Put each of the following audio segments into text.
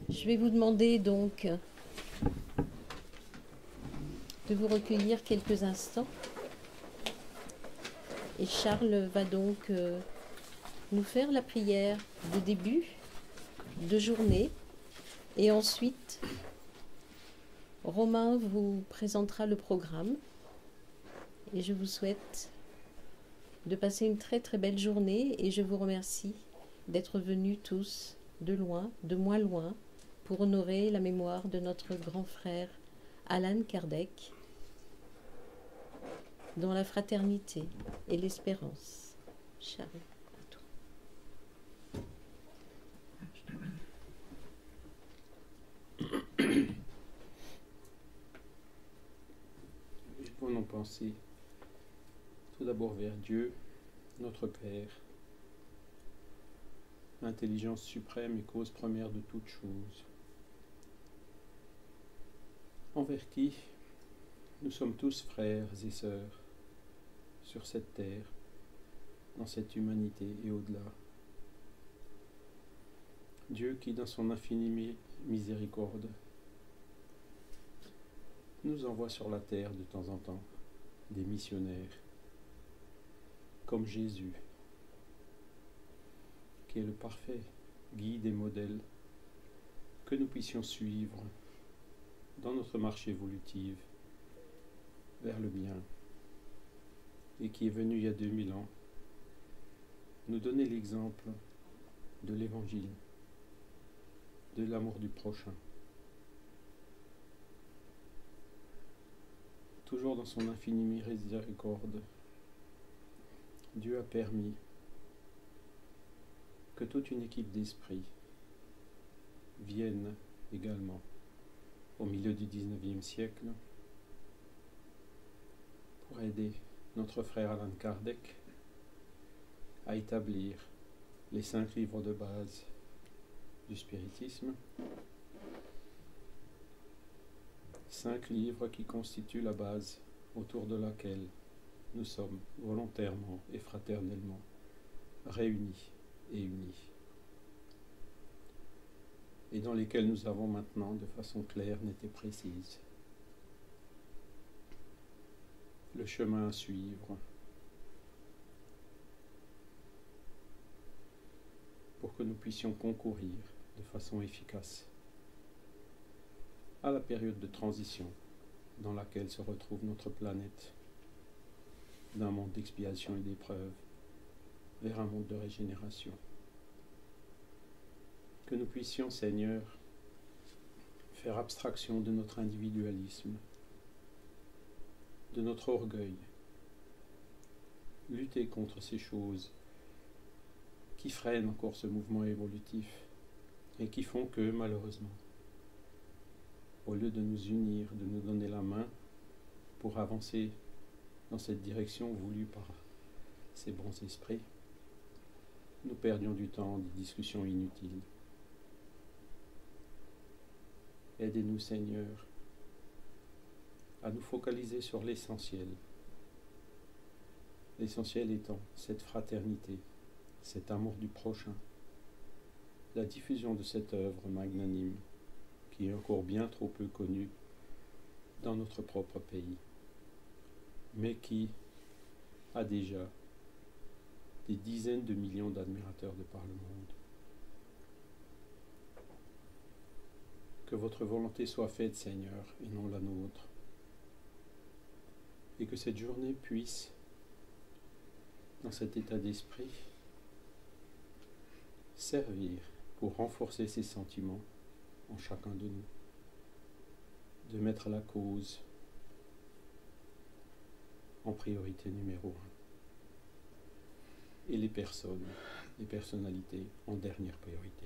Je vais vous demander donc de vous recueillir quelques instants. Et Charles va donc nous faire la prière de début de journée. Et ensuite, Romain vous présentera le programme. Et je vous souhaite de passer une très très belle journée. Et je vous remercie d'être venus tous de loin, de moins loin, pour honorer la mémoire de notre grand frère Allan Kardec, dans la fraternité et l'espérance. Charles, à toi. Et prenons pensée tout d'abord vers Dieu, notre Père, l'intelligence suprême et cause première de toutes choses, envers qui nous sommes tous frères et sœurs sur cette terre, dans cette humanité et au-delà. Dieu qui, dans son infinie miséricorde, nous envoie sur la terre de temps en temps des missionnaires, comme Jésus, qui est le parfait guide et modèle que nous puissions suivre dans notre marche évolutive vers le bien, et qui est venu il y a 2000 ans nous donner l'exemple de l'Évangile, de l'amour du prochain. Toujours dans son infinie miséricorde, Dieu a permis que toute une équipe d'esprits vienne également au milieu du XIXe siècle pour aider notre frère Allan Kardec à établir les 5 livres de base du spiritisme, 5 livres qui constituent la base autour de laquelle nous sommes volontairement et fraternellement réunis et unis, et dans lesquels nous avons maintenant, de façon claire, nette et précise, le chemin à suivre pour que nous puissions concourir de façon efficace à la période de transition dans laquelle se retrouve notre planète, d'un monde d'expiation et d'épreuve vers un monde de régénération. Que nous puissions, Seigneur, faire abstraction de notre individualisme, de notre orgueil, lutter contre ces choses qui freinent encore ce mouvement évolutif et qui font que, malheureusement, au lieu de nous unir, de nous donner la main pour avancer dans cette direction voulue par ces bons esprits, nous perdions du temps en des discussions inutiles. Aidez-nous, Seigneur, à nous focaliser sur l'essentiel. L'essentiel étant cette fraternité, cet amour du prochain, la diffusion de cette œuvre magnanime qui est encore bien trop peu connue dans notre propre pays, mais qui a déjà des dizaines de millions d'admirateurs de par le monde. Que votre volonté soit faite, Seigneur, et non la nôtre, et que cette journée puisse, dans cet état d'esprit, servir pour renforcer ces sentiments en chacun de nous, de mettre la cause en priorité numéro 1 et les personnes, les personnalités en dernière priorité.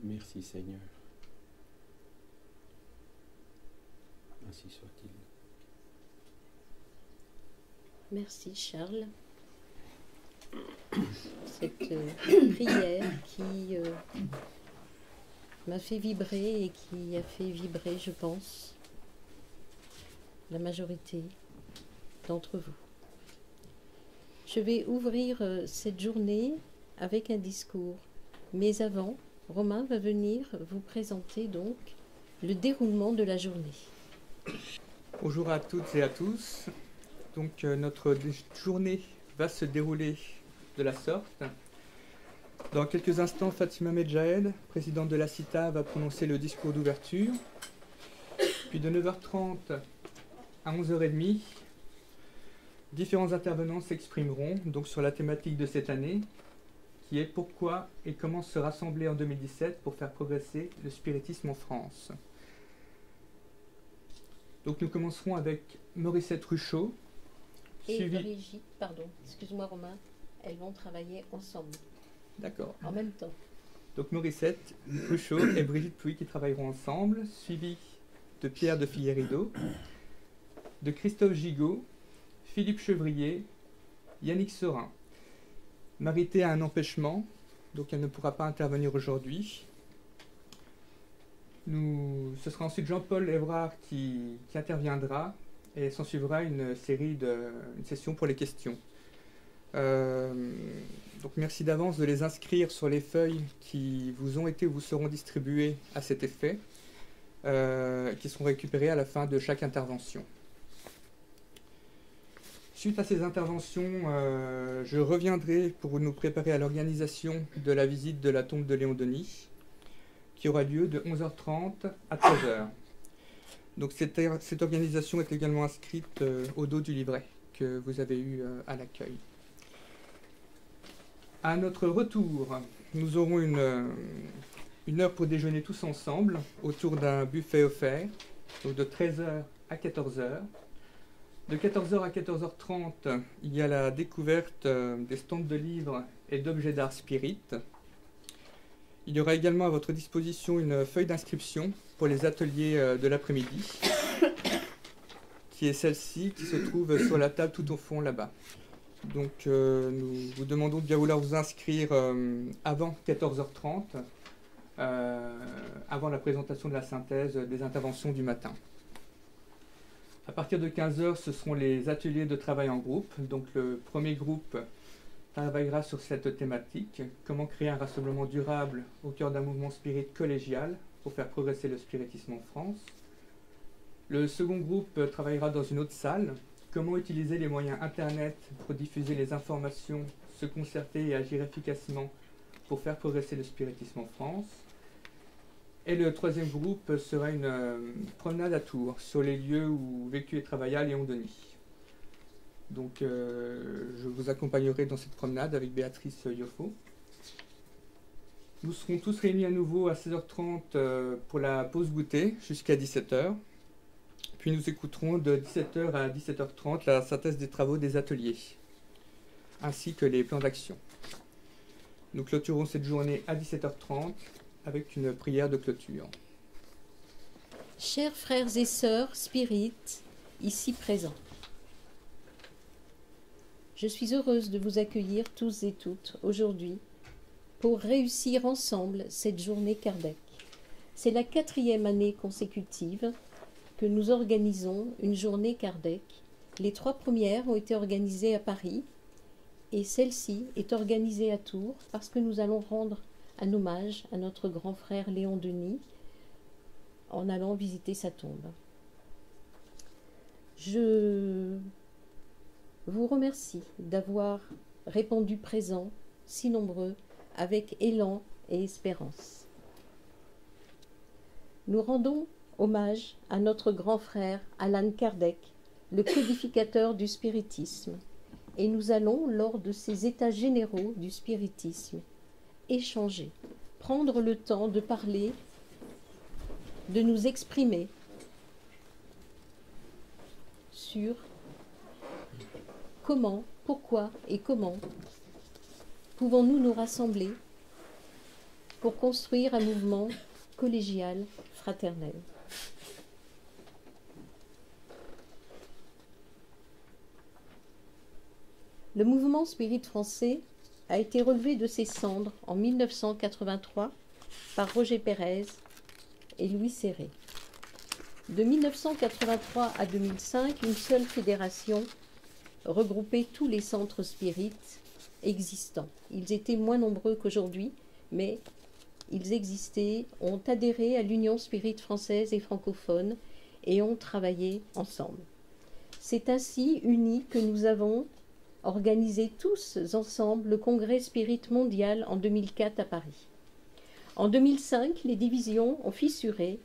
Merci Seigneur. Ainsi soit-il. Merci Charles. Cette prière qui m'a fait vibrer et qui a fait vibrer, je pense, la majorité d'entre vous. Je vais ouvrir cette journée avec un discours, mais avant, Romain va venir vous présenter donc le déroulement de la journée. Bonjour à toutes et à tous. Donc notre journée va se dérouler de la sorte. Dans quelques instants, Fatima Medjahed, présidente de la CITA, va prononcer le discours d'ouverture. Puis de 9h30 à 11h30, différents intervenants s'exprimeront donc sur la thématique de cette année, qui est pourquoi et comment se rassembler en 2017 pour faire progresser le spiritisme en France. Donc nous commencerons avec Morissette Ruchot. Et Brigitte, pardon, excuse-moi Romain, elles vont travailler ensemble. D'accord. En même temps. Donc Morissette Ruchot et Brigitte Pouy qui travailleront ensemble, suivi de Pierre de Figueiredo, de Christophe Gigot, Philippe Chevrier, Yannick Sorin. Marité a un empêchement, donc elle ne pourra pas intervenir aujourd'hui. Ce sera ensuite Jean-Paul Évrard qui interviendra et s'en suivra une session pour les questions. Donc merci d'avance de les inscrire sur les feuilles qui vous ont été ou vous seront distribuées à cet effet, qui seront récupérées à la fin de chaque intervention. Suite à ces interventions, je reviendrai pour nous préparer à l'organisation de la visite de la tombe de Léon Denis, qui aura lieu de 11h30 à 13h. Donc cette organisation est également inscrite au dos du livret que vous avez eu à l'accueil. À notre retour, nous aurons une heure pour déjeuner tous ensemble autour d'un buffet offert, donc de 13h à 14h. De 14h à 14h30, il y a la découverte des stands de livres et d'objets d'art spirit. Il y aura également à votre disposition une feuille d'inscription pour les ateliers de l'après-midi, qui est celle-ci, qui se trouve sur la table tout au fond là-bas. Donc nous vous demandons de bien vouloir vous inscrire avant 14h30, avant la présentation de la synthèse des interventions du matin. À partir de 15h, ce seront les ateliers de travail en groupe. Donc le premier groupe travaillera sur cette thématique, comment créer un rassemblement durable au cœur d'un mouvement spirit collégial pour faire progresser le spiritisme en France. Le second groupe travaillera dans une autre salle, comment utiliser les moyens Internet pour diffuser les informations, se concerter et agir efficacement pour faire progresser le spiritisme en France. Et le troisième groupe sera une promenade à Tours, sur les lieux où vécut et travailla Léon Denis. Donc je vous accompagnerai dans cette promenade avec Béatrice Yoffo. Nous serons tous réunis à nouveau à 16h30 pour la pause goûter jusqu'à 17h. Puis nous écouterons de 17h à 17h30 la synthèse des travaux des ateliers, ainsi que les plans d'action. Nous clôturons cette journée à 17h30 avec une prière de clôture. Chers frères et sœurs spirites, ici présents, je suis heureuse de vous accueillir tous et toutes aujourd'hui pour réussir ensemble cette journée Kardec. C'est la 4e année consécutive que nous organisons une journée Kardec. Les 3 premières ont été organisées à Paris et celle-ci est organisée à Tours parce que nous allons rendre un hommage à notre grand frère Léon Denis en allant visiter sa tombe. Je vous remercie d'avoir répondu présent, si nombreux, avec élan et espérance. Nous rendons hommage à notre grand frère Allan Kardec, le codificateur du spiritisme, et nous allons, lors de ces états généraux du spiritisme, échanger, prendre le temps de parler, de nous exprimer sur comment, pourquoi et comment pouvons-nous nous rassembler pour construire un mouvement collégial, fraternel. Le mouvement spirit français a été relevé de ses cendres en 1983 par Roger Pérez et Louis Céré. De 1983 à 2005, une seule fédération regroupait tous les centres spirites existants. Ils étaient moins nombreux qu'aujourd'hui, mais ils existaient, ont adhéré à l'Union Spirit française et francophone et ont travaillé ensemble. C'est ainsi unis que nous avons organisé tous ensemble le Congrès Spirit mondial en 2004 à Paris. En 2005, les divisions ont fissuré,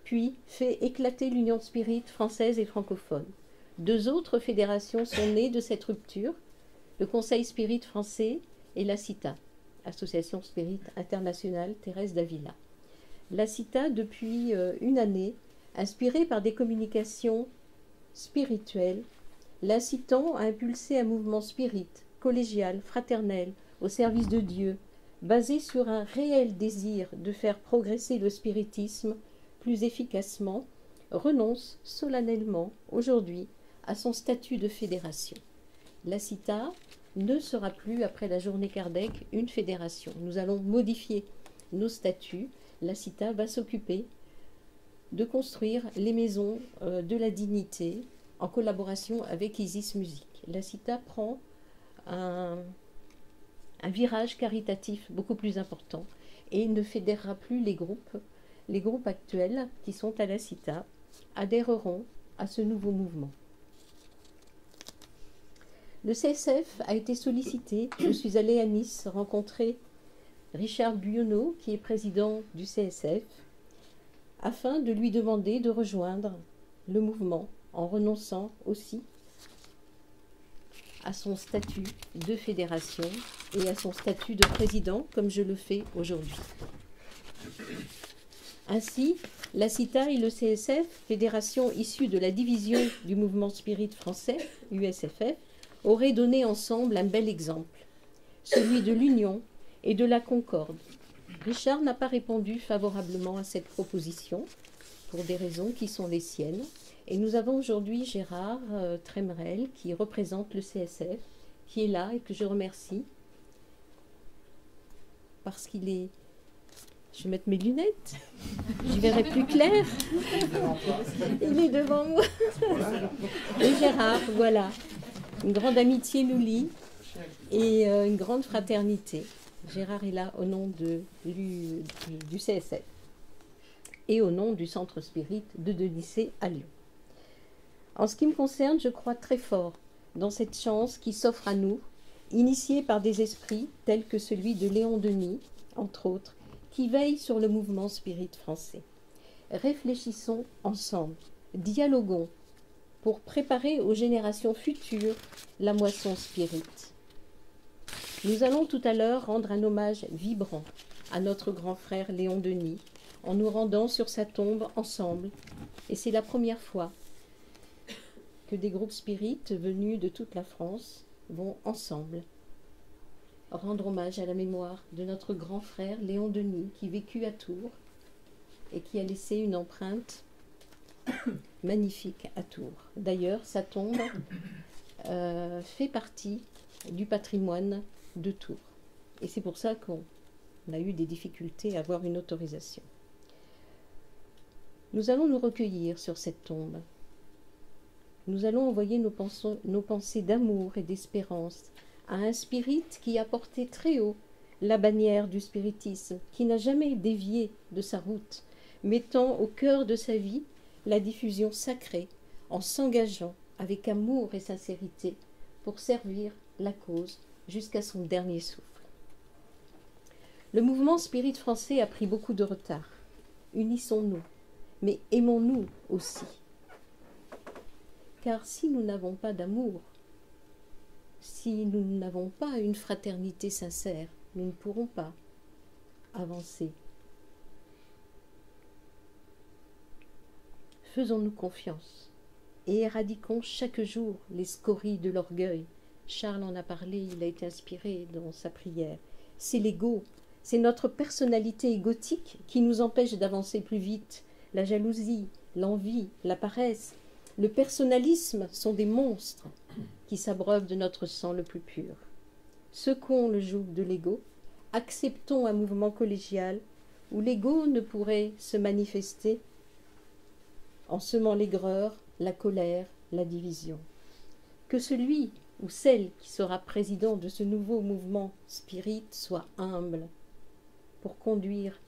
puis fait éclater l'Union Spirit française et francophone. 2 autres fédérations sont nées de cette rupture, le Conseil Spirit français et la CITA, Association Spirit Internationale Thérèse d'Avila. La CITA, depuis une année, inspirée par des communications spirituelles, l'incitant à impulser un mouvement spirit, collégial, fraternel, au service de Dieu, basé sur un réel désir de faire progresser le spiritisme plus efficacement, renonce solennellement aujourd'hui à son statut de fédération. La CITA ne sera plus, après la journée Kardec, une fédération. Nous allons modifier nos statuts. La CITA va s'occuper de construire les maisons de la dignité en collaboration avec Isis Music. La CITA prend un virage caritatif beaucoup plus important et ne fédérera plus les groupes. Les groupes actuels qui sont à la CITA adhéreront à ce nouveau mouvement. Le CSF a été sollicité. Je suis allée à Nice rencontrer Richard Buyonneau, qui est président du CSF, afin de lui demander de rejoindre le mouvement en renonçant aussi à son statut de fédération et à son statut de président, comme je le fais aujourd'hui. Ainsi, la CITA et le CSF, fédération issue de la division du mouvement spirit français, USFF, auraient donné ensemble un bel exemple, celui de l'union et de la concorde. Richard n'a pas répondu favorablement à cette proposition, pour des raisons qui sont les siennes, et nous avons aujourd'hui Gérard Tremrel, qui représente le CSF, qui est là et que je remercie, parce qu'il est... Je vais mettre mes lunettes, j'y verrai plus clair. Il est devant moi. Et Gérard, voilà. Une grande amitié nous lie et une grande fraternité. Gérard est là au nom du CSF et au nom du Centre Spirit de Denicé à Lyon. En ce qui me concerne, je crois très fort dans cette chance qui s'offre à nous, initiée par des esprits tels que celui de Léon Denis, entre autres, qui veillent sur le mouvement spirit français. Réfléchissons ensemble, dialoguons, pour préparer aux générations futures la moisson spirit. Nous allons tout à l'heure rendre un hommage vibrant à notre grand frère Léon Denis, en nous rendant sur sa tombe ensemble, et c'est la première fois que des groupes spirites venus de toute la France vont ensemble rendre hommage à la mémoire de notre grand frère Léon Denis, qui vécut à Tours et qui a laissé une empreinte magnifique à Tours. D'ailleurs, sa tombe fait partie du patrimoine de Tours. Et c'est pour ça qu'on a eu des difficultés à avoir une autorisation. Nous allons nous recueillir sur cette tombe. Nous allons envoyer nos pensées d'amour et d'espérance à un spirit qui a porté très haut la bannière du spiritisme, qui n'a jamais dévié de sa route, mettant au cœur de sa vie la diffusion sacrée, en s'engageant avec amour et sincérité pour servir la cause jusqu'à son dernier souffle. Le mouvement spirit français a pris beaucoup de retard. Unissons-nous, mais aimons-nous aussi. Car si nous n'avons pas d'amour, si nous n'avons pas une fraternité sincère, nous ne pourrons pas avancer. Faisons-nous confiance et éradiquons chaque jour les scories de l'orgueil. Charles en a parlé, il a été inspiré dans sa prière. C'est l'ego, c'est notre personnalité égotique qui nous empêche d'avancer plus vite. La jalousie, l'envie, la paresse, le personnalisme sont des monstres qui s'abreuvent de notre sang le plus pur. Secouons le joug de l'ego, acceptons un mouvement collégial où l'ego ne pourrait se manifester en semant l'aigreur, la colère, la division. Que celui ou celle qui sera président de ce nouveau mouvement spirit soit humble pour conduire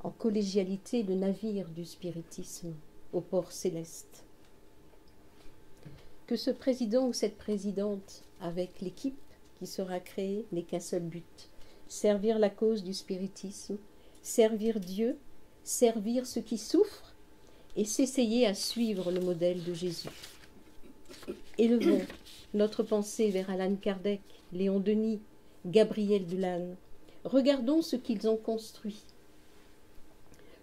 en collégialité le navire du spiritisme au port céleste. Que ce président ou cette présidente, avec l'équipe qui sera créée, n'ait qu'un seul but, servir la cause du spiritisme, servir Dieu, servir ceux qui souffrent et s'essayer à suivre le modèle de Jésus. Élevons notre pensée vers Alan Kardec, Léon Denis, Gabriel Delanne. Regardons ce qu'ils ont construit,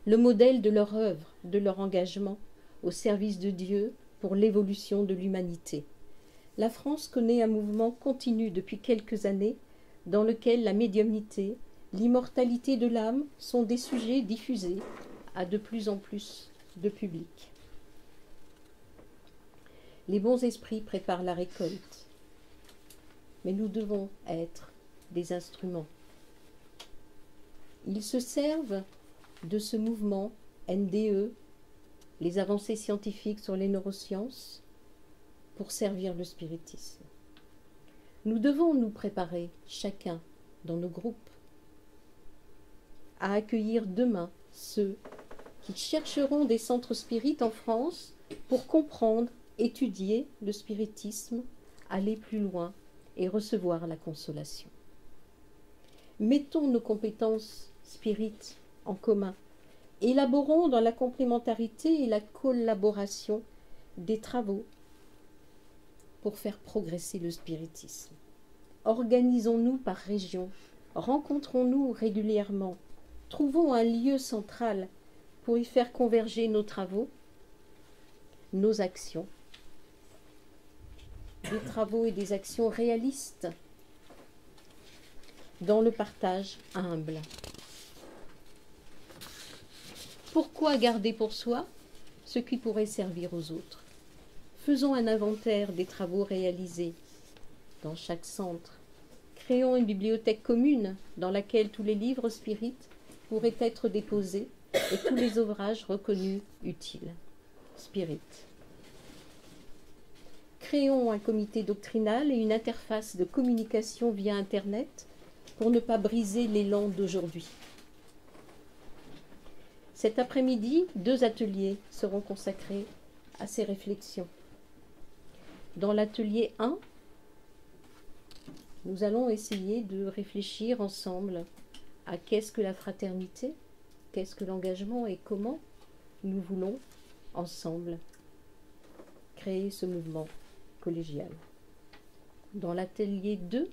le modèle de leur œuvre, de leur engagement au service de Dieu pour l'évolution de l'humanité. La France connaît un mouvement continu depuis quelques années dans lequel la médiumnité, l'immortalité de l'âme sont des sujets diffusés à de plus en plus de public. Les bons esprits préparent la récolte, mais nous devons être des instruments. Ils se servent de ce mouvement NDE, les avancées scientifiques sur les neurosciences, pour servir le spiritisme. Nous devons nous préparer, chacun dans nos groupes, à accueillir demain ceux qui chercheront des centres spirites en France pour comprendre, étudier le spiritisme, aller plus loin et recevoir la consolation. Mettons nos compétences spirites en commun. Élaborons dans la complémentarité et la collaboration des travaux pour faire progresser le spiritisme. Organisons-nous par région, rencontrons-nous régulièrement, trouvons un lieu central pour y faire converger nos travaux, nos actions, des travaux et des actions réalistes dans le partage humble. Pourquoi garder pour soi ce qui pourrait servir aux autres? Faisons un inventaire des travaux réalisés dans chaque centre. Créons une bibliothèque commune dans laquelle tous les livres spirites pourraient être déposés et tous les ouvrages reconnus utiles. Spirit. Créons un comité doctrinal et une interface de communication via Internet pour ne pas briser l'élan d'aujourd'hui. Cet après-midi, 2 ateliers seront consacrés à ces réflexions. Dans l'atelier 1, nous allons essayer de réfléchir ensemble à qu'est-ce que la fraternité, qu'est-ce que l'engagement et comment nous voulons ensemble créer ce mouvement collégial. Dans l'atelier 2,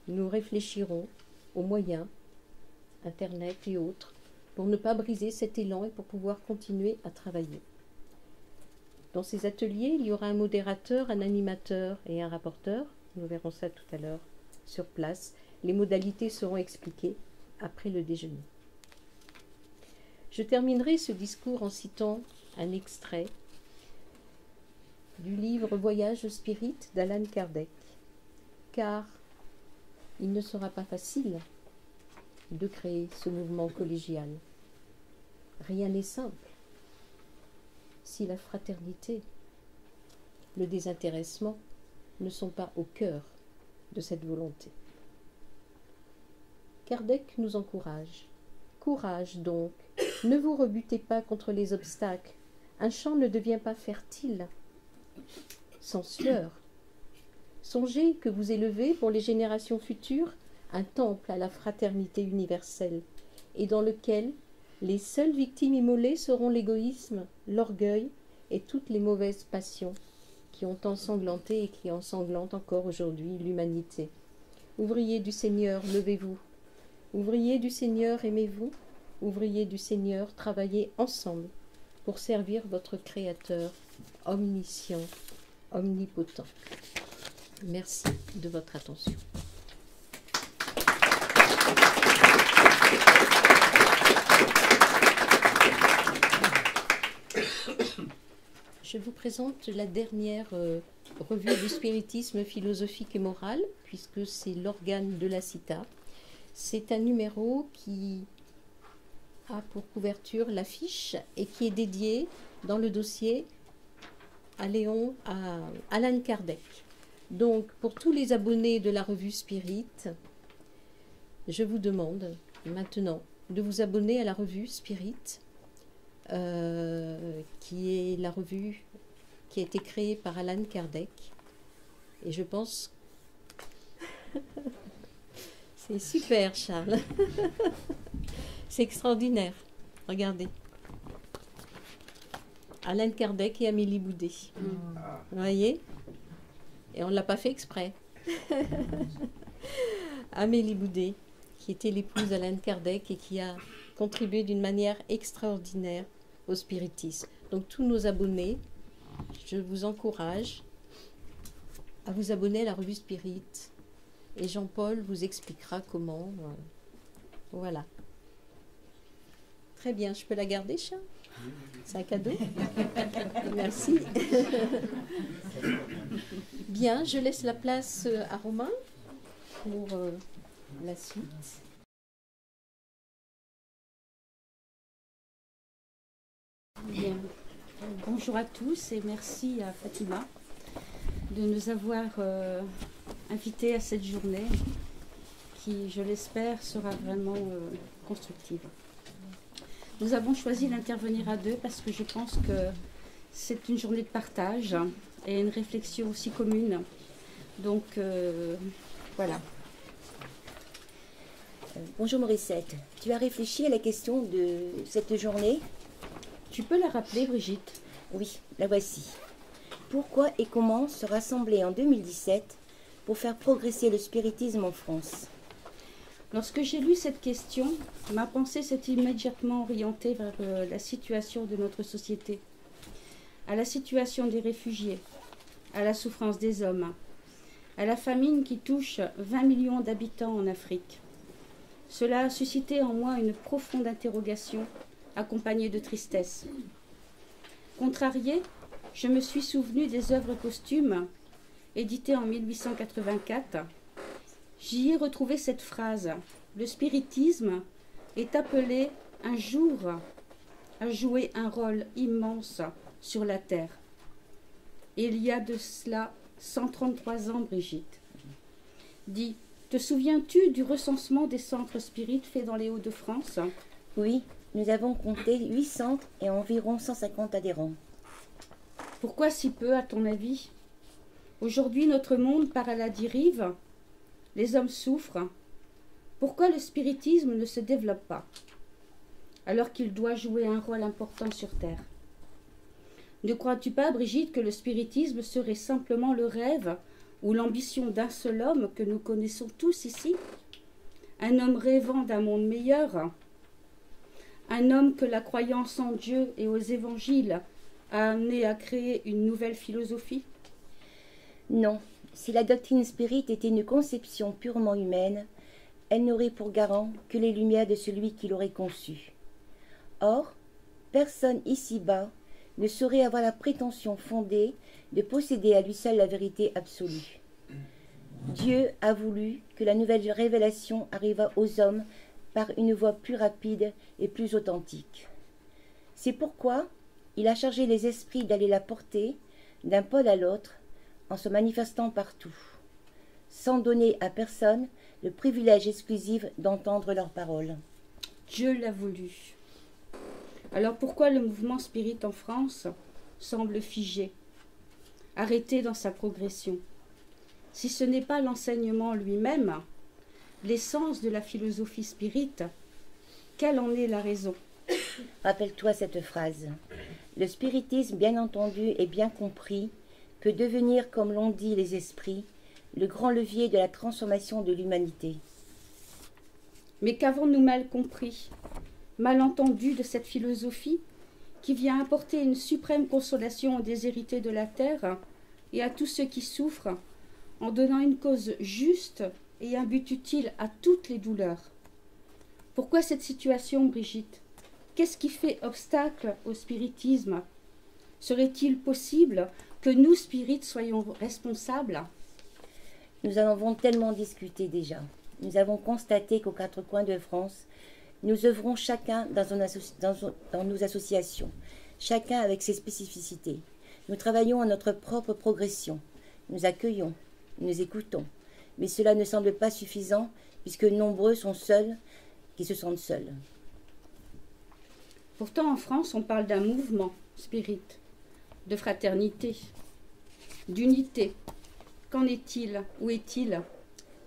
nous réfléchirons aux moyens, Internet et autres, pour ne pas briser cet élan et pour pouvoir continuer à travailler. Dans ces ateliers, il y aura un modérateur, un animateur et un rapporteur. Nous verrons ça tout à l'heure sur place. Les modalités seront expliquées après le déjeuner. Je terminerai ce discours en citant un extrait du livre Voyage spirit d'Alan Kardec, car il ne sera pas facile de créer ce mouvement collégial. Rien n'est simple. Si la fraternité, le désintéressement ne sont pas au cœur de cette volonté. Kardec nous encourage. Courage donc, ne vous rebutez pas contre les obstacles. Un champ ne devient pas fertile sans sueur. Songez que vous élevez pour les générations futures un temple à la fraternité universelle et dans lequel les seules victimes immolées seront l'égoïsme, l'orgueil et toutes les mauvaises passions qui ont ensanglanté et qui ensanglantent encore aujourd'hui l'humanité. Ouvriers du Seigneur, levez-vous. Ouvriers du Seigneur, aimez-vous. Ouvriers du Seigneur, travaillez ensemble pour servir votre Créateur omniscient, omnipotent. Merci de votre attention. Je vous présente la dernière revue du spiritisme philosophique et moral, puisque c'est l'organe de la CITA. C'est un numéro qui a pour couverture l'affiche et qui est dédié dans le dossier à Alan Kardec. Donc, pour tous les abonnés de la revue Spirit, je vous demande maintenant de vous abonner à la revue Spirit, qui est la revue qui a été créée par Allan Kardec. Et je pense... C'est super, Charles. C'est extraordinaire. Regardez. Allan Kardec et Amélie Boudet. Vous voyez? Et on ne l'a pas fait exprès. Amélie Boudet, qui était l'épouse d'Allan Kardec et qui a contribué d'une manière extraordinaire au spiritisme. Donc tous nos abonnés, je vous encourage à vous abonner à la revue Spirit. Et Jean-Paul vous expliquera comment. Voilà. Très bien, je peux la garder, Charles? C'est un cadeau? Merci. Bien, je laisse la place à Romain pour la suite. Bien. Bonjour à tous et merci à Fatima de nous avoir invités à cette journée qui, je l'espère, sera vraiment constructive. Nous avons choisi d'intervenir à deux parce que je pense que c'est une journée de partage et une réflexion aussi commune. Donc, voilà. Bonjour Morissette, tu as réfléchi à la question de cette journée? Tu peux la rappeler, Brigitte? Oui, la voici. Pourquoi et comment se rassembler en 2017 pour faire progresser le spiritisme en France? Lorsque j'ai lu cette question, ma pensée s'est immédiatement orientée vers la situation de notre société, à la situation des réfugiés, à la souffrance des hommes, à la famine qui touche 20 millions d'habitants en Afrique. Cela a suscité en moi une profonde interrogation, accompagnée de tristesse. Contrariée, je me suis souvenue des œuvres posthumes, éditées en 1884. J'y ai retrouvé cette phrase: « Le spiritisme est appelé un jour à jouer un rôle immense sur la terre. » Et il y a de cela 133 ans, Brigitte. Dis, te souviens-tu du recensement des centres spirites faits dans les Hauts-de-France? Oui, nous avons compté 8 centres et environ 150 adhérents. Pourquoi si peu, à ton avis? Aujourd'hui, notre monde part à la dérive. Les hommes souffrent. Pourquoi le spiritisme ne se développe pas, alors qu'il doit jouer un rôle important sur Terre? Ne crois-tu pas, Brigitte, que le spiritisme serait simplement le rêve ou l'ambition d'un seul homme que nous connaissons tous ici? Un homme rêvant d'un monde meilleur? Un homme que la croyance en Dieu et aux évangiles a amené à créer une nouvelle philosophie? Non, si la doctrine spirit était une conception purement humaine, elle n'aurait pour garant que les lumières de celui qui l'aurait conçue. Or, personne ici-bas ne saurait avoir la prétention fondée de posséder à lui seul la vérité absolue. Dieu a voulu que la nouvelle révélation arrivât aux hommes par une voie plus rapide et plus authentique. C'est pourquoi il a chargé les esprits d'aller la porter d'un pôle à l'autre en se manifestant partout, sans donner à personne le privilège exclusif d'entendre leurs paroles. Dieu l'a voulu. Alors pourquoi le mouvement spirit en France semble figé, arrêté dans sa progression? Si ce n'est pas l'enseignement lui-même, l'essence de la philosophie spirit, quelle en est la raison? Rappelle-toi cette phrase. Le spiritisme, bien entendu et bien compris, peut devenir, comme l'ont dit les esprits, le grand levier de la transformation de l'humanité. Mais qu'avons-nous mal compris, mal entendu de cette philosophie qui vient apporter une suprême consolation aux déshérités de la terre et à tous ceux qui souffrent, en donnant une cause juste et un but utile à toutes les douleurs? Pourquoi cette situation, Brigitte? Qu'est-ce qui fait obstacle au spiritisme? Serait-il possible que nous, spirites, soyons responsables? Nous en avons tellement discuté déjà. Nous avons constaté qu'aux 4 coins de France, nous œuvrons chacun dans nos associations, chacun avec ses spécificités. Nous travaillons à notre propre progression. Nous accueillons, nous écoutons. Mais cela ne semble pas suffisant puisque nombreux sont seuls qui se sentent seuls. Pourtant, en France, on parle d'un mouvement spirit, de fraternité, d'unité. Qu'en est-il? Où est-il?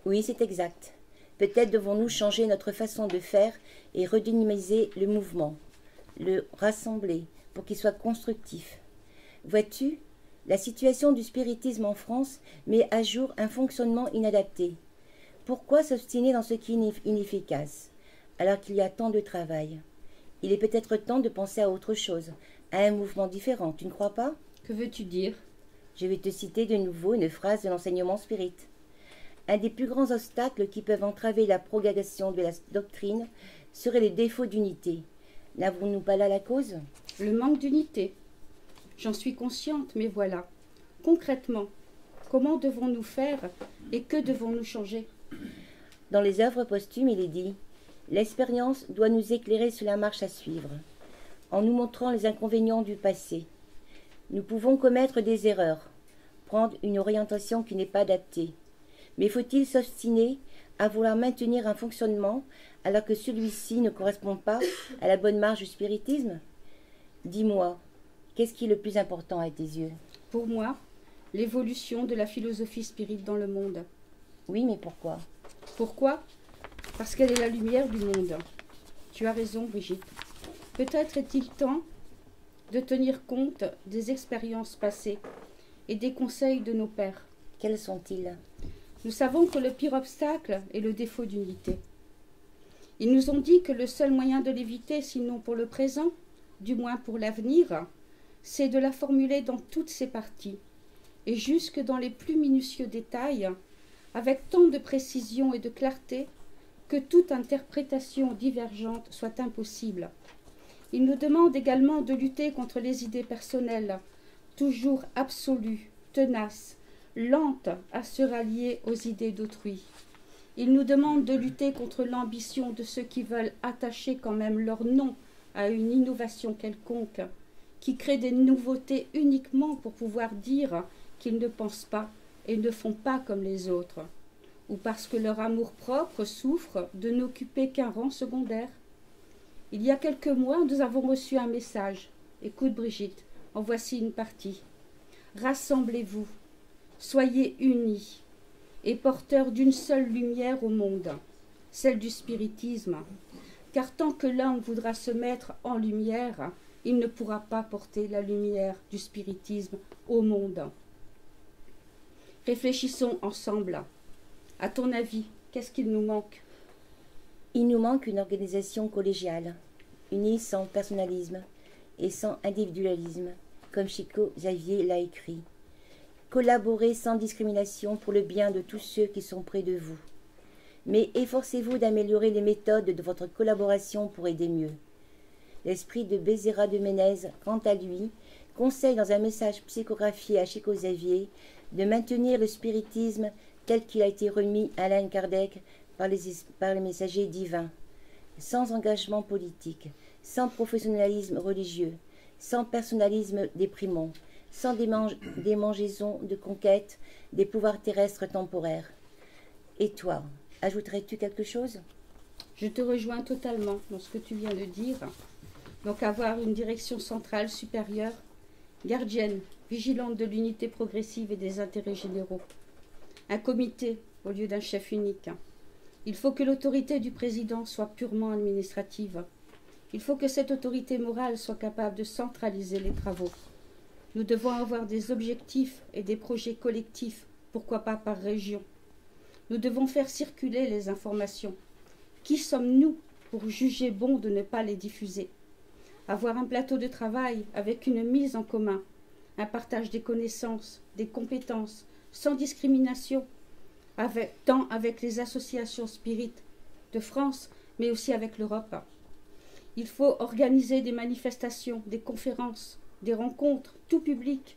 Oui, c'est exact. Peut-être devons-nous changer notre façon de faire et redynamiser le mouvement, le rassembler pour qu'il soit constructif. Vois-tu, la situation du spiritisme en France met à jour un fonctionnement inadapté. Pourquoi s'obstiner dans ce qui est inefficace, alors qu'il y a tant de travail? Il est peut-être temps de penser à autre chose, à un mouvement différent, tu ne crois pas? Que veux-tu dire? Je vais te citer de nouveau une phrase de l'enseignement spirit. Un des plus grands obstacles qui peuvent entraver la propagation de la doctrine serait les défauts d'unité. N'avons-nous pas là la cause? Le manque d'unité. J'en suis consciente, mais voilà. Concrètement, comment devons-nous faire et que devons-nous changer? Dans les œuvres posthumes, il est dit « L'expérience doit nous éclairer sur la marche à suivre, en nous montrant les inconvénients du passé. Nous pouvons commettre des erreurs, prendre une orientation qui n'est pas adaptée. Mais faut-il s'obstiner à vouloir maintenir un fonctionnement alors que celui-ci ne correspond pas à la bonne marche du spiritisme? Dis-moi, qu'est-ce qui est le plus important à tes yeux? Pour moi, l'évolution de la philosophie spirit dans le monde. Oui, mais pourquoi? Pourquoi? Parce qu'elle est la lumière du monde. Tu as raison, Brigitte. Peut-être est-il temps de tenir compte des expériences passées et des conseils de nos pères. Quels sont-ils? Nous savons que le pire obstacle est le défaut d'unité. Ils nous ont dit que le seul moyen de l'éviter, sinon pour le présent, du moins pour l'avenir, c'est de la formuler dans toutes ses parties, et jusque dans les plus minutieux détails, avec tant de précision et de clarté que toute interprétation divergente soit impossible. Ils nous demandent également de lutter contre les idées personnelles, toujours absolues, tenaces, lentes à se rallier aux idées d'autrui. Ils nous demandent de lutter contre l'ambition de ceux qui veulent attacher quand même leur nom à une innovation quelconque, qui crée des nouveautés uniquement pour pouvoir dire qu'ils ne pensent pas et ne font pas comme les autres, ou parce que leur amour-propre souffre de n'occuper qu'un rang secondaire. Il y a quelques mois, nous avons reçu un message. Écoute, Brigitte, en voici une partie. Rassemblez-vous, soyez unis et porteurs d'une seule lumière au monde, celle du spiritisme, car tant que l'homme voudra se mettre en lumière, il ne pourra pas porter la lumière du spiritisme au monde. Réfléchissons ensemble. À ton avis, qu'est-ce qu'il nous manque? Il nous manque une organisation collégiale, unie sans personnalisme et sans individualisme, comme Chico Xavier l'a écrit. Collaborez sans discrimination pour le bien de tous ceux qui sont près de vous. Mais efforcez-vous d'améliorer les méthodes de votre collaboration pour aider mieux. L'esprit de Bézéra de Menez, quant à lui, conseille dans un message psychographié à Chico Xavier de maintenir le spiritisme tel qu'il a été remis à Allan Kardec par les messagers divins, sans engagement politique, sans professionnalisme religieux, sans personnalisme déprimant, sans démangeaison de conquête des pouvoirs terrestres temporaires. Et toi, ajouterais-tu quelque chose? Je te rejoins totalement dans ce que tu viens de dire. Donc avoir une direction centrale supérieure, gardienne, vigilante de l'unité progressive et des intérêts généraux. Un comité au lieu d'un chef unique. Il faut que l'autorité du président soit purement administrative. Il faut que cette autorité morale soit capable de centraliser les travaux. Nous devons avoir des objectifs et des projets collectifs, pourquoi pas par région. Nous devons faire circuler les informations. Qui sommes-nous pour juger bon de ne pas les diffuser? Avoir un plateau de travail avec une mise en commun, un partage des connaissances, des compétences, sans discrimination, tant avec les associations spirites de France, mais aussi avec l'Europe. Il faut organiser des manifestations, des conférences, des rencontres, tout public,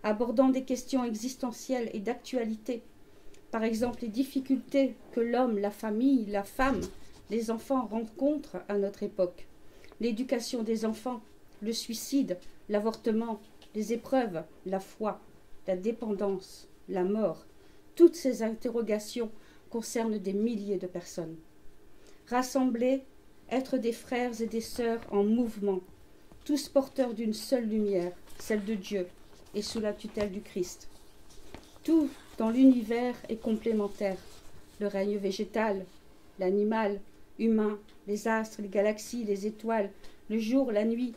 abordant des questions existentielles et d'actualité. Par exemple, les difficultés que l'homme, la famille, la femme, les enfants rencontrent à notre époque. L'éducation des enfants, le suicide, l'avortement, les épreuves, la foi, la dépendance, la mort. Toutes ces interrogations concernent des milliers de personnes. Rassembler, être des frères et des sœurs en mouvement, tous porteurs d'une seule lumière, celle de Dieu, et sous la tutelle du Christ. Tout dans l'univers est complémentaire. Le règne végétal, l'animal, humain, les astres, les galaxies, les étoiles, le jour, la nuit.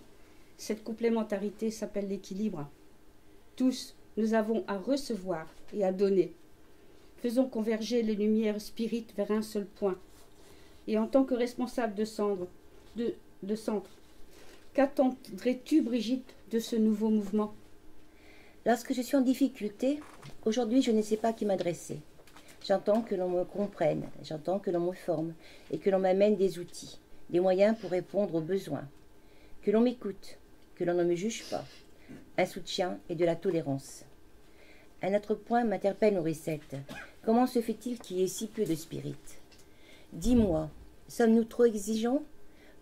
Cette complémentarité s'appelle l'équilibre. Tous, nous avons à recevoir et à donner. Faisons converger les lumières spirites vers un seul point. Et en tant que responsable de centre, qu'attendrais-tu, Brigitte, de ce nouveau mouvement? Lorsque je suis en difficulté, aujourd'hui je ne sais pas à qui m'adresser. J'entends que l'on me comprenne, j'entends que l'on me forme et que l'on m'amène des outils, des moyens pour répondre aux besoins. Que l'on m'écoute, que l'on ne me juge pas, un soutien et de la tolérance. Un autre point m'interpelle, Morissette. Comment se fait-il qu'il y ait si peu de spirites? Dis-moi, sommes-nous trop exigeants?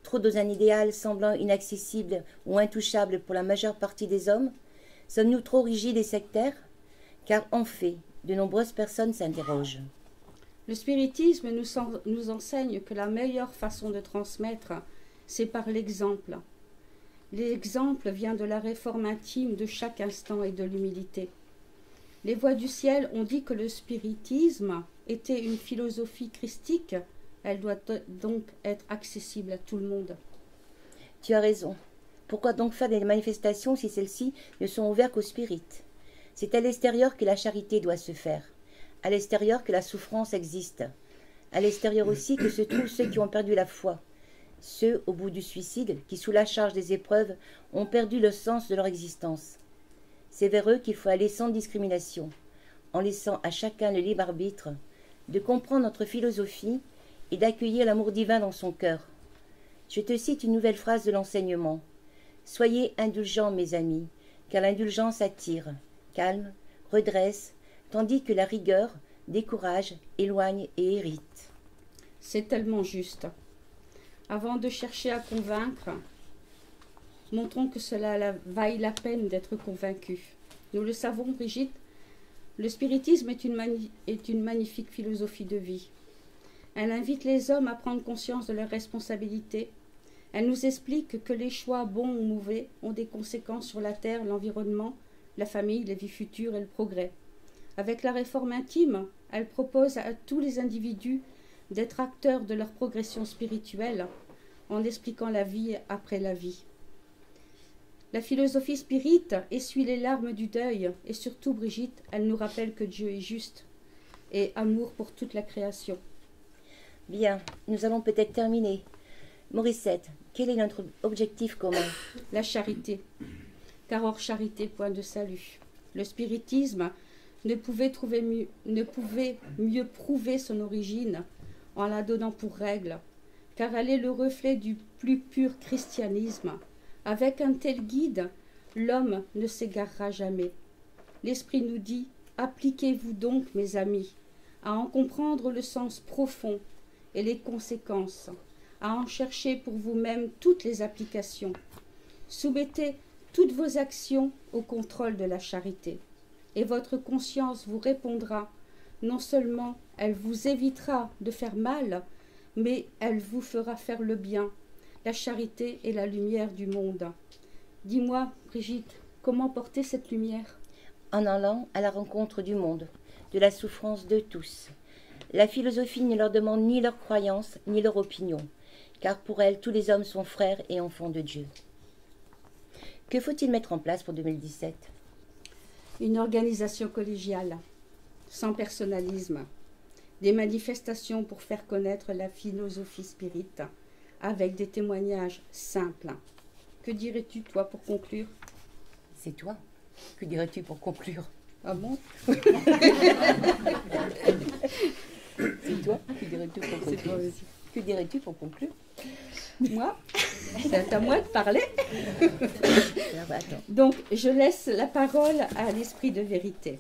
Trop dans un idéal semblant inaccessible ou intouchable pour la majeure partie des hommes? Sommes-nous trop rigides et sectaires? Car en fait, de nombreuses personnes s'interrogent. Le spiritisme nous enseigne que la meilleure façon de transmettre, c'est par l'exemple. L'exemple vient de la réforme intime de chaque instant et de l'humilité. Les voix du ciel ont dit que le spiritisme était une philosophie christique. Elle doit donc être accessible à tout le monde. Tu as raison. Pourquoi donc faire des manifestations si celles-ci ne sont ouvertes qu'aux spirites? C'est à l'extérieur que la charité doit se faire, à l'extérieur que la souffrance existe, à l'extérieur aussi que se trouvent ceux qui ont perdu la foi, ceux au bout du suicide qui, sous la charge des épreuves, ont perdu le sens de leur existence. C'est vers eux qu'il faut aller sans discrimination, en laissant à chacun le libre arbitre de comprendre notre philosophie et d'accueillir l'amour divin dans son cœur. Je te cite une nouvelle phrase de l'enseignement. « Soyez indulgents, mes amis, car l'indulgence attire, calme, redresse, tandis que la rigueur décourage, éloigne et hérite. » C'est tellement juste. Avant de chercher à convaincre, montrons que cela vaille la peine d'être convaincu. Nous le savons, Brigitte, le spiritisme est une magnifique philosophie de vie. Elle invite les hommes à prendre conscience de leurs responsabilités. Elle nous explique que les choix bons ou mauvais ont des conséquences sur la terre, l'environnement, la famille, les vies futures et le progrès. Avec la réforme intime, elle propose à tous les individus d'être acteurs de leur progression spirituelle en expliquant la vie après la vie. La philosophie spirite essuie les larmes du deuil et surtout, Brigitte, elle nous rappelle que Dieu est juste et amour pour toute la création. Bien, nous allons peut-être terminer. Morissette, quel est notre objectif commun? La charité, car hors charité, point de salut. Le spiritisme ne pouvait mieux prouver son origine en la donnant pour règle, car elle est le reflet du plus pur christianisme. Avec un tel guide, l'homme ne s'égarera jamais. L'Esprit nous dit « Appliquez-vous donc, mes amis, à en comprendre le sens profond et les conséquences, à en chercher pour vous-même toutes les applications. Soumettez toutes vos actions au contrôle de la charité, et votre conscience vous répondra. Non seulement elle vous évitera de faire mal, mais elle vous fera faire le bien. La charité est la lumière du monde. Dis-moi, Brigitte, comment porter cette lumière? En allant à la rencontre du monde, de la souffrance de tous. La philosophie ne leur demande ni leur croyance, ni leur opinion, car pour elle, tous les hommes sont frères et enfants de Dieu. Que faut-il mettre en place pour 2017? Une organisation collégiale, sans personnalisme, des manifestations pour faire connaître la philosophie spirite, avec des témoignages simples. Que dirais-tu, toi, pour conclure? C'est toi. Que dirais-tu pour conclure? Ah bon? C'est toi. Que dirais-tu pour conclure? C'est toi aussi. Que dirais-tu pour conclure? Moi? C'est à moi de parler. Alors, attends. Donc, je laisse la parole à l'esprit de vérité.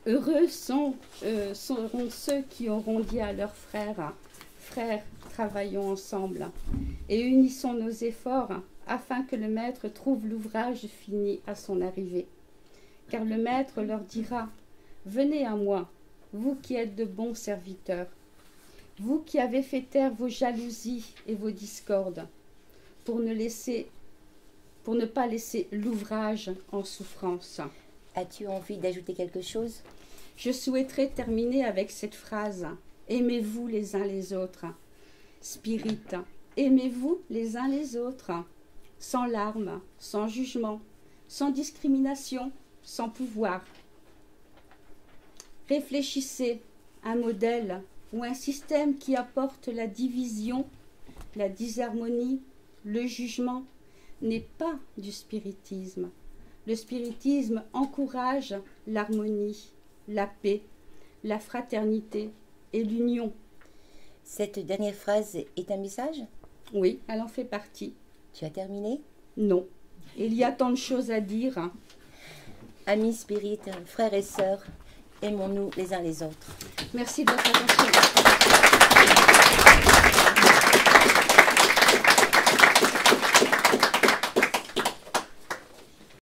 Heureux seront ceux qui auront dit à leurs frères, frères, travaillons ensemble et unissons nos efforts afin que le maître trouve l'ouvrage fini à son arrivée. Car le maître leur dira, venez à moi, vous qui êtes de bons serviteurs, vous qui avez fait taire vos jalousies et vos discordes, pour ne laisser pour ne pas laisser l'ouvrage en souffrance. As-tu envie d'ajouter quelque chose? Je souhaiterais terminer avec cette phrase. Aimez-vous les uns les autres. Spirit, aimez-vous les uns les autres, sans larmes, sans jugement, sans discrimination, sans pouvoir. Réfléchissez, un modèle ou un système qui apporte la division, la disharmonie, le jugement n'est pas du spiritisme. Le spiritisme encourage l'harmonie, la paix, la fraternité et l'union. Cette dernière phrase est un message? Oui, elle en fait partie. Tu as terminé? Non, il y a tant de choses à dire. Amis spirit, frères et sœurs, aimons-nous les uns les autres. Merci de votre attention.